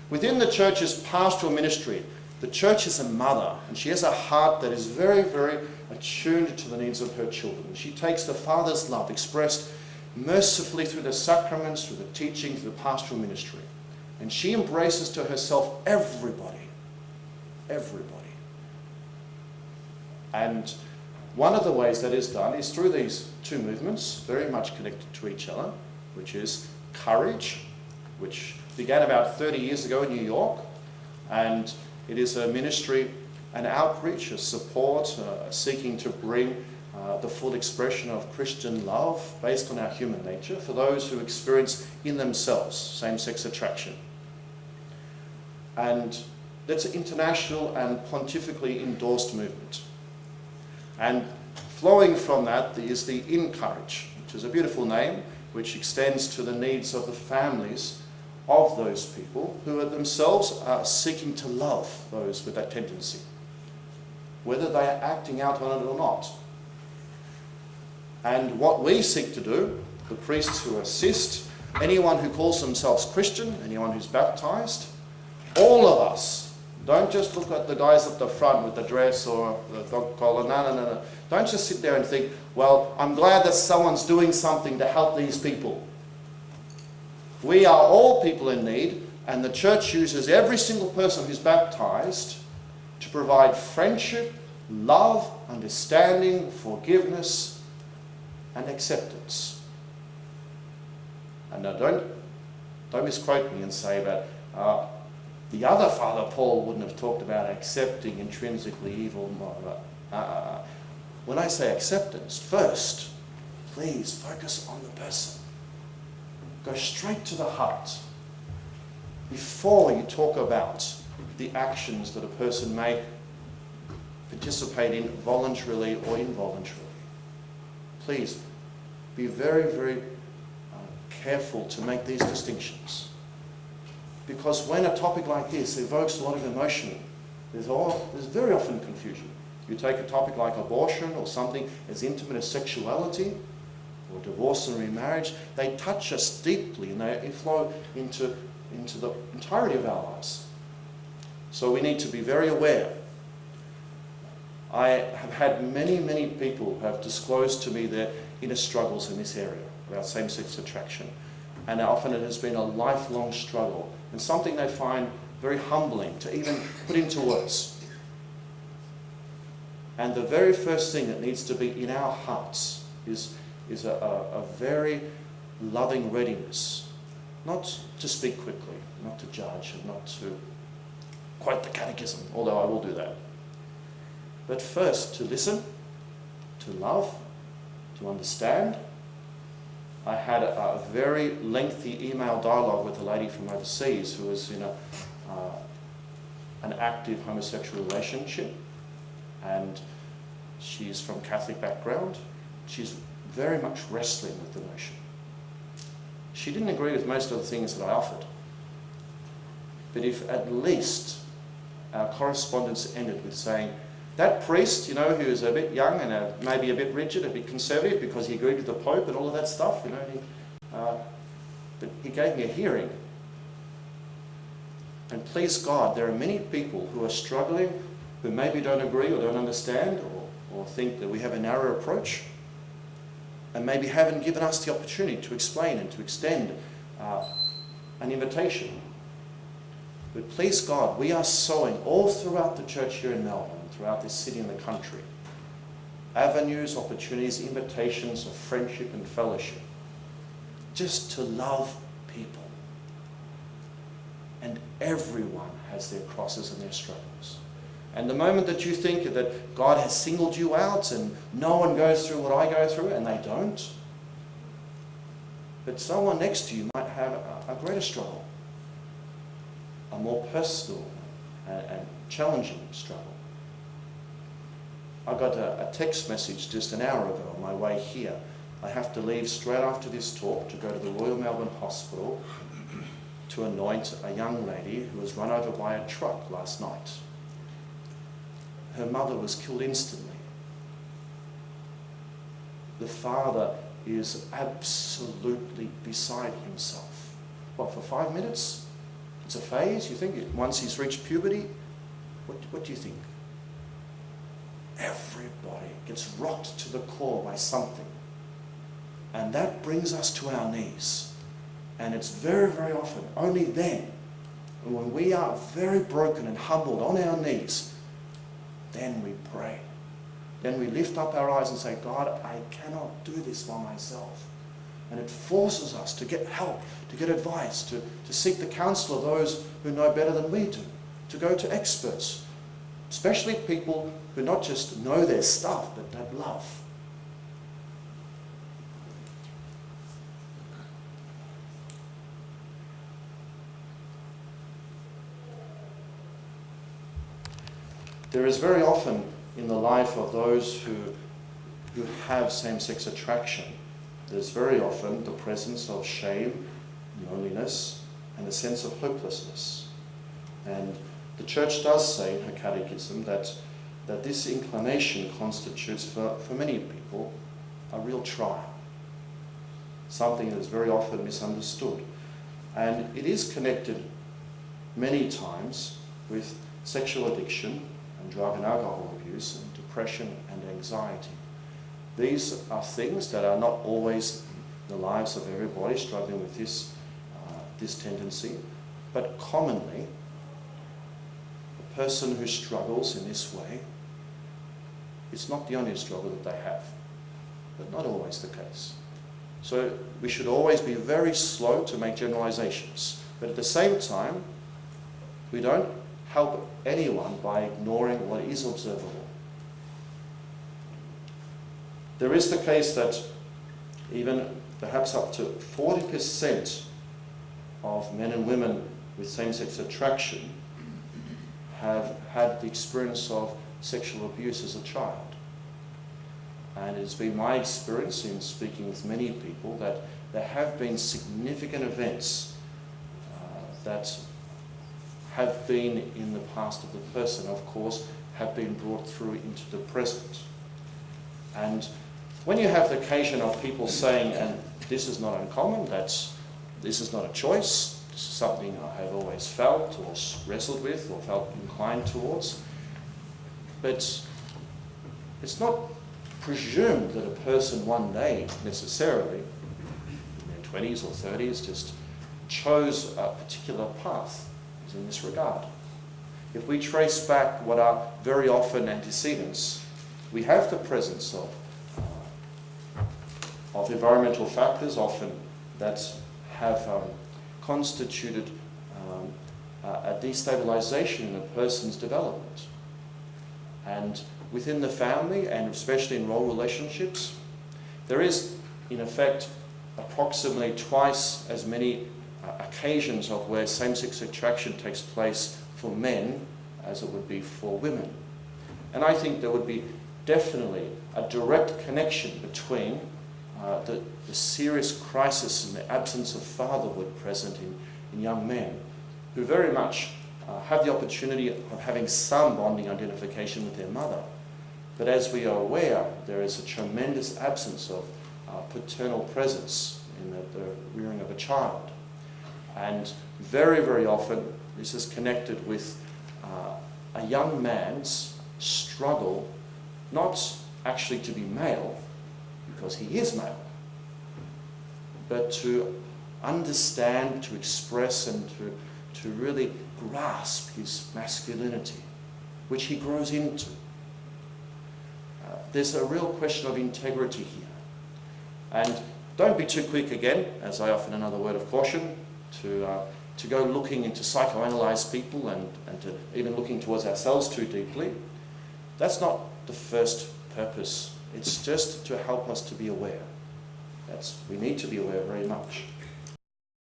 Within the church's pastoral ministry, the church is a mother, and she has a heart that is very, very attuned to the needs of her children. She takes the Father's love expressed mercifully through the sacraments, through the teaching, through the pastoral ministry. And she embraces to herself everybody. Everybody. And one of the ways that is done is through these two movements, very much connected to each other, which is courage, which began about 30 years ago in New York, and it is a ministry, an outreach, a support, seeking to bring the full expression of Christian love based on our human nature for those who experience in themselves same-sex attraction. And that's an international and pontifically endorsed movement. And flowing from that is the Encourage, which is a beautiful name, which extends to the needs of the families of those people who are themselves seeking to love those with that tendency, whether they are acting out on it or not. And what we seek to do, the priests who assist, anyone who calls themselves Christian, anyone who's baptized, all of us, don't just look at the guys at the front with the dress or the dog collar, no. Don't just sit there and think, well, I'm glad that someone's doing something to help these people. We are all people in need, and the church uses every single person who's baptized to provide friendship, love, understanding, forgiveness, and acceptance. And now don't misquote me and say that the other Father Paul wouldn't have talked about accepting intrinsically evil. When I say acceptance, first, please focus on the person. Go straight to the heart before you talk about the actions that a person may participate in voluntarily or involuntarily. Please be very, very careful to make these distinctions. Because when a topic like this evokes a lot of emotion, there's very often confusion. You take a topic like abortion or something as intimate as sexuality or divorce and remarriage, they touch us deeply and they flow into the entirety of our lives. So we need to be very aware. I have had many, many people who have disclosed to me their inner struggles in this area about same-sex attraction. And often it has been a lifelong struggle and something they find very humbling to even put into words. And the very first thing that needs to be in our hearts is a very loving readiness, not to speak quickly, not to judge, and not to quote the catechism, although I will do that. But first, to listen, to love, to understand. I had a very lengthy email dialogue with a lady from overseas who was in an active homosexual relationship, and she's from Catholic background. She's very much wrestling with the notion. She didn't agree with most of the things that I offered, but if at least our correspondence ended with saying, that priest, who is a bit young and maybe a bit rigid, a bit conservative because he agreed with the Pope and all of that stuff, but he gave me a hearing. And please God, there are many people who are struggling, who maybe don't agree or don't understand or think that we have a narrow approach, and maybe haven't given us the opportunity to explain and to extend an invitation. But please God, we are sowing all throughout the church here in Melbourne, throughout this city and the country, avenues, opportunities, invitations of friendship and fellowship, just to love people. And everyone has their crosses and their struggles. And the moment that you think that God has singled you out and no one goes through what I go through, and they don't, but someone next to you might have a greater struggle, a more personal and challenging struggle. I got a text message just an hour ago on my way here. I have to leave straight after this talk to go to the Royal Melbourne Hospital to anoint a young lady who was run over by a truck last night. Her mother was killed instantly. The father is absolutely beside himself. What, for 5 minutes? It's a phase, you think? Once he's reached puberty, what do you think? Everybody gets rocked to the core by something. And that brings us to our knees. And it's very, very often, only then, when we are very broken and humbled on our knees, then we pray. Then we lift up our eyes and say, God, I cannot do this by myself. And it forces us to get help, to get advice, to seek the counsel of those who know better than we do, to go to experts, especially people who not just know their stuff, but that love. There is very often in the life of those who have same-sex attraction, there's very often the presence of shame, loneliness, and a sense of hopelessness. And the Church does say in her catechism that this inclination constitutes for many people a real trial, something that is very often misunderstood. And it is connected many times with sexual addiction and drug and alcohol abuse and depression and anxiety. These are things that are not always the lives of everybody struggling with this tendency, but commonly, a person who struggles in this way, it's not the only struggle that they have, but not always the case. So we should always be very slow to make generalizations, but at the same time, we don't help anyone by ignoring what is observable. There is the case that even perhaps up to 40% of men and women with same-sex attraction have had the experience of sexual abuse as a child. And it has been my experience in speaking with many people that there have been significant events that have been in the past of the person, of course, have been brought through into the present. And when you have the occasion of people saying, and this is not uncommon, that this is not a choice, this is something I have always felt or wrestled with or felt inclined towards, but it's not presumed that a person one day necessarily, in their 20s or 30s, just chose a particular path in this regard. If we trace back what are very often antecedents, we have the presence of environmental factors often that have constituted a destabilization in a person's development. And within the family, and especially in role relationships, there is, in effect, approximately twice as many occasions of where same-sex attraction takes place for men as it would be for women. And I think there would be definitely a direct connection between the serious crisis and the absence of fatherhood present in young men who very much have the opportunity of having some bonding identification with their mother. But as we are aware, there is a tremendous absence of paternal presence in the rearing of a child. And very, very often this is connected with a young man's struggle not actually to be male, because he is male, but to understand, to express, and to really grasp his masculinity, which he grows into. There's a real question of integrity here. And don't be too quick again, as I often another word of caution, to go looking into psychoanalyze people and to even looking towards ourselves too deeply. That's not the first purpose. It's just to help us to be aware. We need to be aware very much.